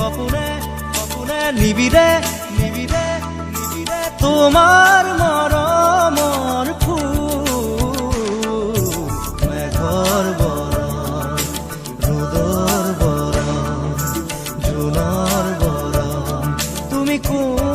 সপোনে সপোনে নিবিৰে নিবিৰে নিবিৰে তোমাৰ মৰমৰ ফুল মেঘৰ বৰণ ৰ'দৰ বৰণ জোনৰ বৰণ তুমি কোন